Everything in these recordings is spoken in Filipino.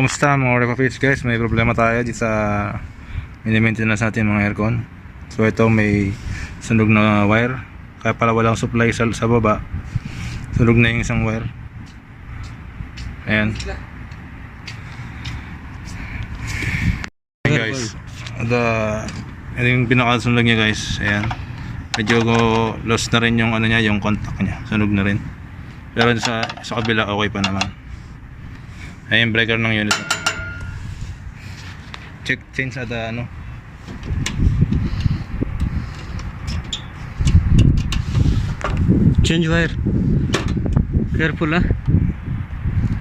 Kamusta mga Repapits guys? May problema tayo dito sa mini-maintenance natin mga aircon. So ito may sunog na wire. Kaya pala walang supply sa baba. Sunog na yung isang wire. Ayan. Ayan guys. Ito yung pinakasunog niya guys. Ayan. Medyo lost na rin yung ano niya, yung contact niya. Sunog na rin. Pero sa kabila okay pa naman. Ayan yung breaker ng unit. Change ada ano. Change wire. Careful ah.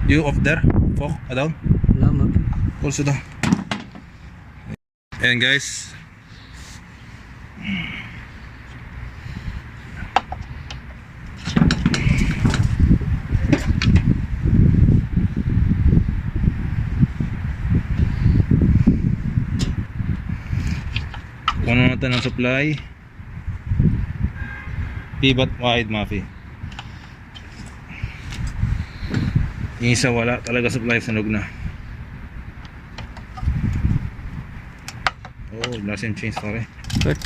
You off there? Fok, down? Lama. Also down. Ayan guys. Kunin natin ang supply. Pivot wide mafi. Yung isa wala talaga supply, sunog na. Oh, last and change sorry. Cut.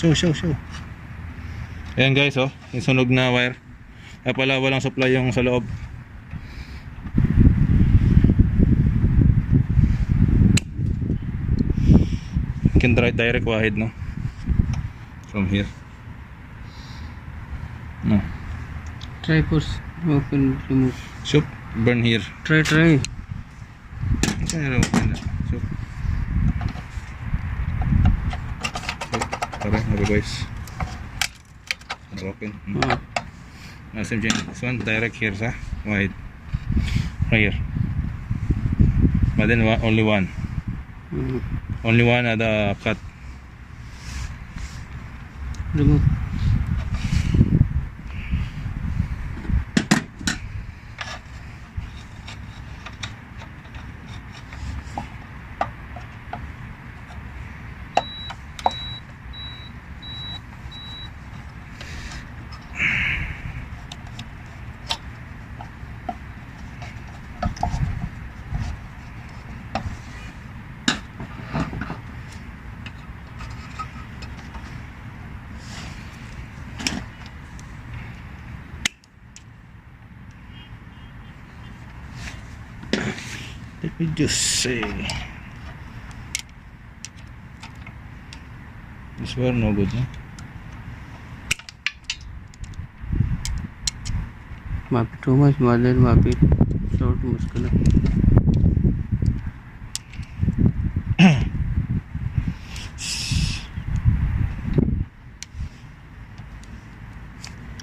Show. Ayan guys, oh, yung sunog na wire. Kaya pala walang supply yung sa loob. You can direct wahid, no? From here. No. Try push. Open, remove. Shoop, burn here. Try. Can you open that? Shoop. Tara, guys. Open. Awesome, this one direct here sa wide. Right here. But then only one. Only one at the cut. Remove. Let me just say this were no good, no? Mapit too much, mother mapit. Short muscular.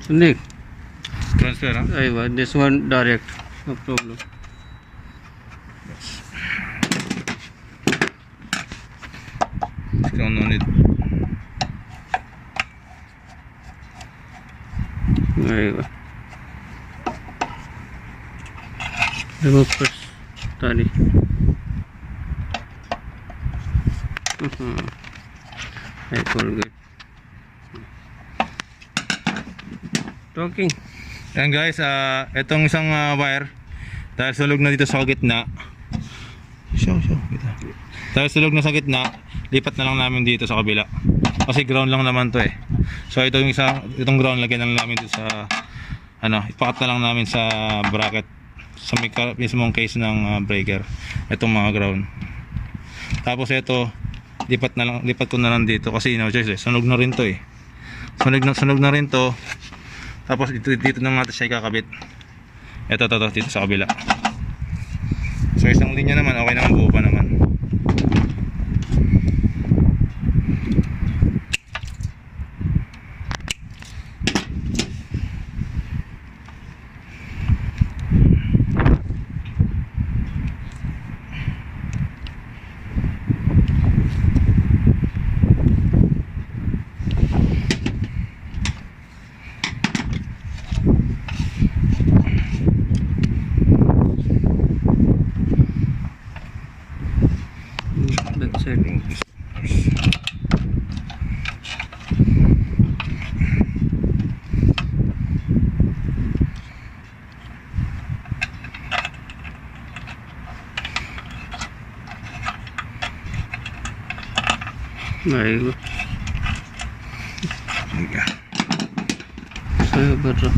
Sunik. Transfer, huh? This one direct. No problem. No need. Remove first. Tali. I forget. Talking. Ayan guys, itong isang wire dahil sulog na dito sa gitna. Show kita. Dahil sulog na sa gitna, lipat na lang namin dito sa kabila. Kasi ground lang naman to eh. So itong ground lagyan na lang namin dito sa ipakat na lang namin sa bracket sa mismong case ng breaker. Itong mga ground. Tapos ito, lipat ko na lang dito kasi no choice eh. Sunog na rin to eh. Sunog na rin to. Tapos dito na natin siya ikakabit. Ito dito sa kabila. So isang linya naman, okay naman, buo pa naman. Very good. Okay. So better.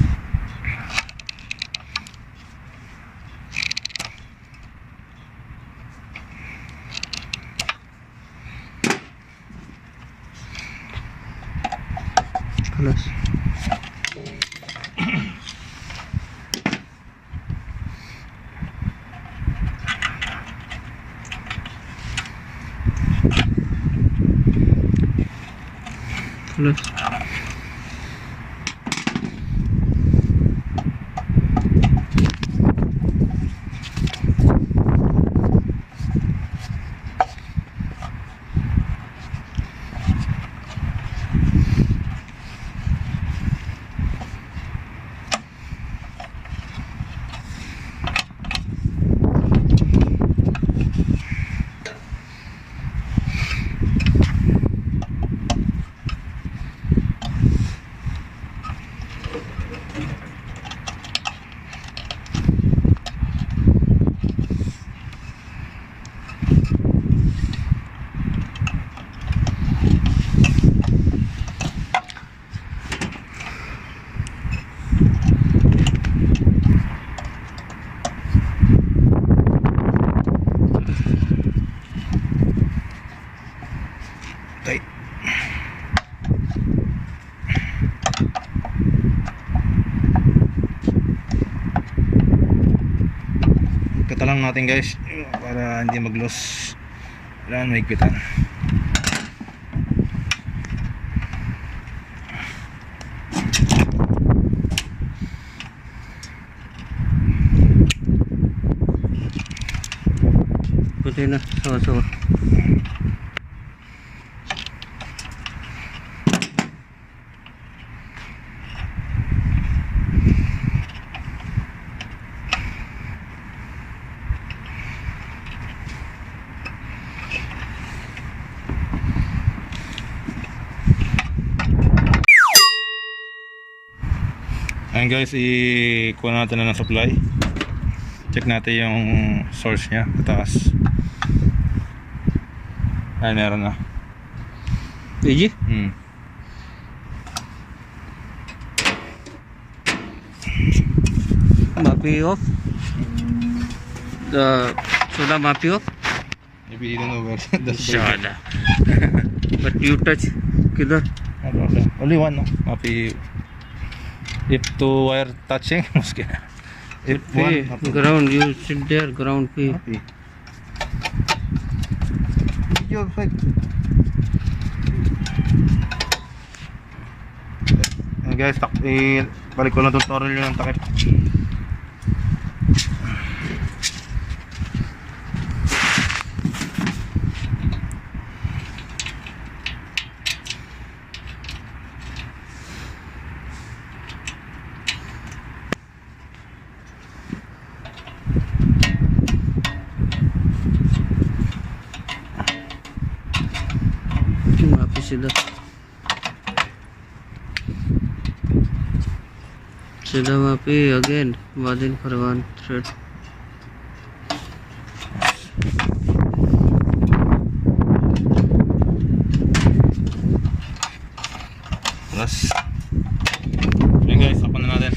Plus. Plus. Tight. Katalang natin guys para hindi mag-loss. Kailangan maigpitan. Pwede na. Sawa-sawa. Ayan guys, ikuha natin na ng supply. Check natin yung source nya sa taas. Ay, meron na. Easy. Mappy off. The soda mappy off. Maybe you don't know where that's Soda. But you touch kidhar? No problem. Only one, no? Maybe if two wire touching, muskil. If Hey, one, no ground, you sit there, ground पे. Happy. Video effect. Ayan guys, balik ko lang tutorial yung takip. Mappy सीधा. सीधा mappy again. Within for one thread. Plus. Ayan guys, tapan na natin.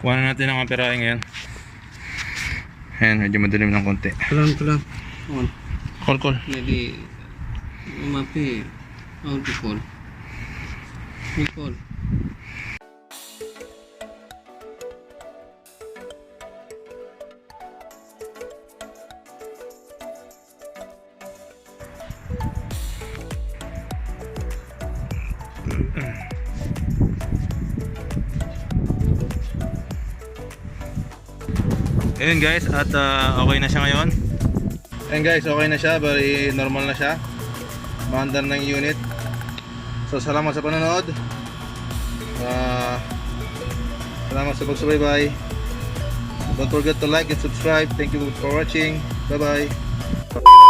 Kuha na natin ang amperahe ngayon. Ayan, medyo madilim ng konti. Pelan. On. Call. Maybe mappy how to call. You call. Ayun guys, at okay na siya ngayon. Ayun guys, okay na siya, bali normal na siya. Maandar ng unit. So salamat sa panonood. Salamat sa pagsubaybay. Don't forget to like and subscribe. Thank you for watching. Bye bye.